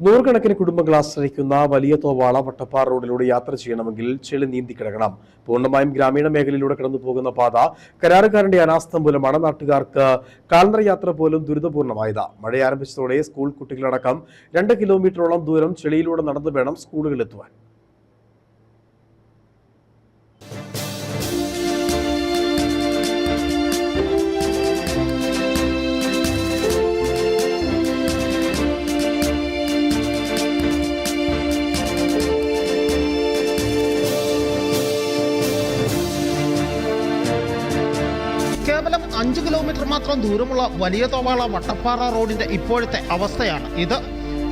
നൂറുകണക്കിന് കുടുംബങ്ങൾ ആശ്രയിക്കുന്ന വലിയ തോവാള വട്ടപ്പാറ റോഡിലൂടെ യാത്ര ചെയ്യണമെങ്കിൽ ചെളി നീന്തി കിടക്കണം. പൂർണ്ണമായും ഗ്രാമീണ മേഖലയിലൂടെ കടന്നു പോകുന്ന പാത കരാറുകാരന്റെ അനാസ്ഥ മൂലമാണ് നാട്ടുകാർക്ക് കാൽനട യാത്ര പോലും ദുരിതപൂർണമായത്. മഴ ആരംഭിച്ചതോടെ സ്കൂൾ കുട്ടികളടക്കം 2 കിലോമീറ്ററോളം ദൂരം ചെളിയിലൂടെ നടന്നു വേണം സ്കൂളുകളിലെത്തുവാൻ. കേവലം 5 കിലോമീറ്റർ മാത്രം ദൂരമുള്ള വലിയ തോവാള വട്ടപ്പാറ റോഡിന്റെ ഇപ്പോഴത്തെ അവസ്ഥയാണ് ഇത്.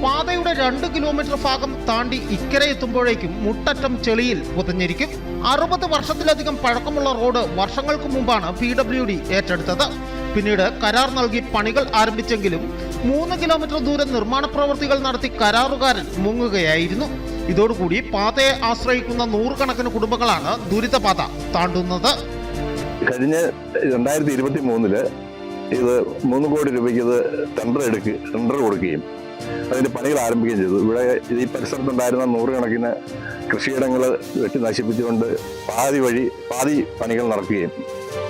പാതയുടെ 2 കിലോമീറ്റർ ഭാഗം താണ്ടി ഇക്കരെ എത്തുമ്പോഴേക്കും മുട്ടറ്റം ചെളിയിൽ പുതഞ്ഞിരിക്കും. 60 വർഷത്തിലധികം പഴക്കമുള്ള റോഡ് വർഷങ്ങൾക്ക് മുമ്പാണ് PWD ഏറ്റെടുത്തത്. പിന്നീട് കരാർ നൽകി പണികൾ ആരംഭിച്ചെങ്കിലും 3 കിലോമീറ്റർ ദൂരം നിർമ്മാണ പ്രവൃത്തികൾ നടത്തി കരാറുകാരൻ മുങ്ങുകയായിരുന്നു. ഇതോടുകൂടി പാതയെ ആശ്രയിക്കുന്ന നൂറുകണക്കിന് കുടുംബങ്ങളാണ് ദുരിതപാത താണ്ടുന്നത്. കഴിഞ്ഞ 2023 ഇത് 3 കോടി രൂപയ്ക്ക് ഇത് ടെൻഡർ കൊടുക്കുകയും അതിന്റെ പണികൾ ആരംഭിക്കുകയും ചെയ്തു. ഇവിടെ ഈ പരിസരത്തുണ്ടായിരുന്ന നൂറുകണക്കിന് കൃഷിയിടങ്ങൾ വെട്ടി നശിപ്പിച്ചുകൊണ്ട് പാതി പണികൾ നടക്കുകയും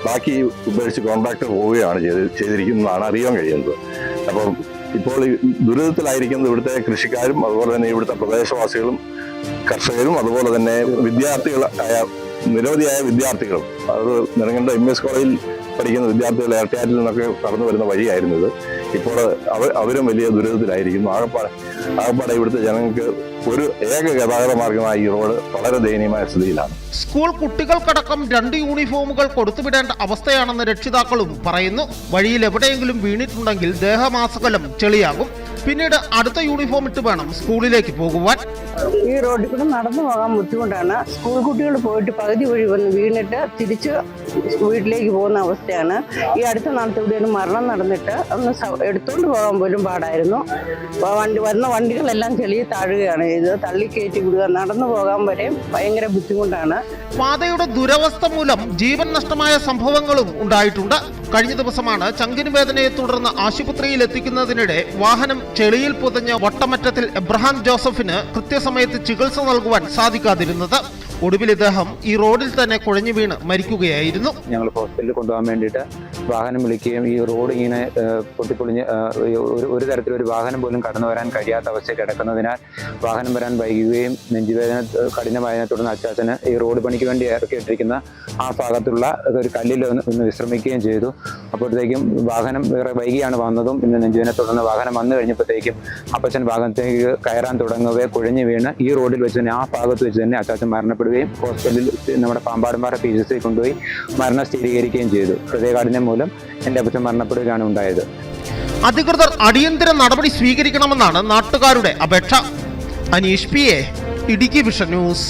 ബാക്കി ഉപേക്ഷിച്ച് കോൺട്രാക്ടർ പോവുകയാണ് ചെയ്തിരിക്കുന്നതാണ് അറിയാൻ കഴിയുന്നത്. അപ്പം ഇപ്പോൾ ഈ ദുരിതത്തിലായിരിക്കുന്നത് ഇവിടുത്തെ കൃഷിക്കാരും അതുപോലെ തന്നെ ഇവിടുത്തെ പ്രദേശവാസികളും കർഷകരും അതുപോലെ തന്നെ നിരവധിയായ വിദ്യാർത്ഥികളും. അത് നെടുങ്കണ്ടം MS കോളേജിൽ പഠിക്കുന്ന വിദ്യാർത്ഥികൾ ഏർട്ടിയാറ്റിൽ നിന്നൊക്കെ കടന്നു വരുന്ന വഴിയായിരുന്നു ഇത്. ഇപ്പോൾ അവരും വലിയ ദുരിതത്തിലായിരിക്കുന്നു. ആകപ്പാടെ ഇവിടുത്തെ ജനങ്ങൾക്ക് ഒരു ഏക ഗതാഗത മാർഗമായ ഈ റോഡ് വളരെ ദയനീയമായ സ്ഥിതിയിലാണ്. സ്കൂൾ കുട്ടികൾക്കടക്കം 2 യൂണിഫോമുകൾ കൊടുത്തുവിടേണ്ട അവസ്ഥയാണെന്ന് രക്ഷിതാക്കളും പറയുന്നു. വഴിയിൽ എവിടെയെങ്കിലും വീണിട്ടുണ്ടെങ്കിൽ ദേഹമാസകലം ചെളിയാകും. പിന്നീട് അടുത്ത യൂണിഫോം ഇട്ട് വേണം സ്കൂളിലേക്ക് പോകുവാൻ. ഈ റോഡിൽ കൂടെ നടന്നു പോകാൻ ബുദ്ധിമുട്ടാണ്. സ്കൂൾ കുട്ടികൾ പോയിട്ട് പകുതി വഴി വന്ന് വീണിട്ട് തിരിച്ച് വീട്ടിലേക്ക് പോകുന്ന അവസ്ഥയാണ്. ഈ അടുത്ത നാളത്തെ ഇവിടെ ഒരു മരണം നടന്നിട്ട് ഒന്ന് എടുത്തുകൊണ്ട് പോകാൻ പോലും പാടായിരുന്നു. വരുന്ന വണ്ടികളെല്ലാം ചെളിയിൽ താഴുകയാണ് ചെയ്തത്. തള്ളിക്കയറ്റി വിടുക, നടന്നു പോകാൻ വരെ ഭയങ്കര ബുദ്ധിമുട്ടാണ്. പാതയുടെ ദുരവസ്ഥ മൂലം ജീവൻ നഷ്ടമായ സംഭവങ്ങളും ഉണ്ടായിട്ടുണ്ട്. കഴിഞ്ഞ ദിവസമാണ് ചങ്കിന് വേദനയെ തുടർന്ന് ആശുപത്രിയിൽ എത്തിക്കുന്നതിനിടെ വാഹനം ചെളിയിൽ പുതഞ്ഞ വട്ടമറ്റത്തിൽ എബ്രഹാം ജോസഫിന് കൃത്യസമയത്ത് ചികിത്സ നൽകുവാൻ സാധിക്കാതിരുന്നത്. ഒടുവിൽ ഇദ്ദേഹം ഈ റോഡിൽ തന്നെ കുഴഞ്ഞു വീണ് മരിക്കുകയായിരുന്നു. ഞങ്ങൾ ഹോസ്പിറ്റലിൽ കൊണ്ടുപോകാൻ വേണ്ടിയിട്ട് വാഹനം വിളിക്കുകയും ഈ റോഡ് ഇങ്ങനെ പൊട്ടിപ്പൊളിഞ്ഞ് ഒരു തരത്തിലൊരു വാഹനം പോലും കടന്നു വരാൻ കഴിയാത്ത അവസ്ഥയിൽ കിടക്കുന്നതിനാൽ വാഹനം വരാൻ വൈകുകയും നെഞ്ചുവേദന കഠിനമായതിനെ തുടർന്ന് അച്ചാച്ചന് ഈ റോഡ് പണിക്ക് വേണ്ടി ഇറക്കിയിട്ടിരിക്കുന്ന ആ ഭാഗത്തുള്ള ഒരു കല്ലിൽ ഒന്ന് വിശ്രമിക്കുകയും ചെയ്തു. അപ്പോഴത്തേക്കും വാഹനം വേറെ വൈകിയാണ് വന്നതും പിന്നെ നെഞ്ചുവേദനെ തുടർന്ന് വാഹനം വന്നു കഴിഞ്ഞപ്പോഴത്തേക്കും അപ്പച്ചൻ ഭാഗത്തേക്ക് കയറാൻ തുടങ്ങുകയെ കുഴഞ്ഞു വീണ് ഈ റോഡിൽ വെച്ച് തന്നെ ആ ഭാഗത്ത് വെച്ച് തന്നെ അച്ചാച്ചൻ മരണപ്പെടുകയും ഹോസ്പിറ്റലിൽ നമ്മുടെ പാമ്പാടുംപാറ PGC കൊണ്ടുപോയി മരണം സ്ഥിരീകരിക്കുകയും ചെയ്തു. ഹൃദയകാഠിന്യം മൂലം എൻ്റെ അപ്പച്ചൻ മരണപ്പെടുകയാണ് ഉണ്ടായത്. അധികൃതർ അടിയന്തര നടപടി സ്വീകരിക്കണമെന്നാണ് നാട്ടുകാരുടെ അപേക്ഷ. Aneesh PA, Idukki vision news.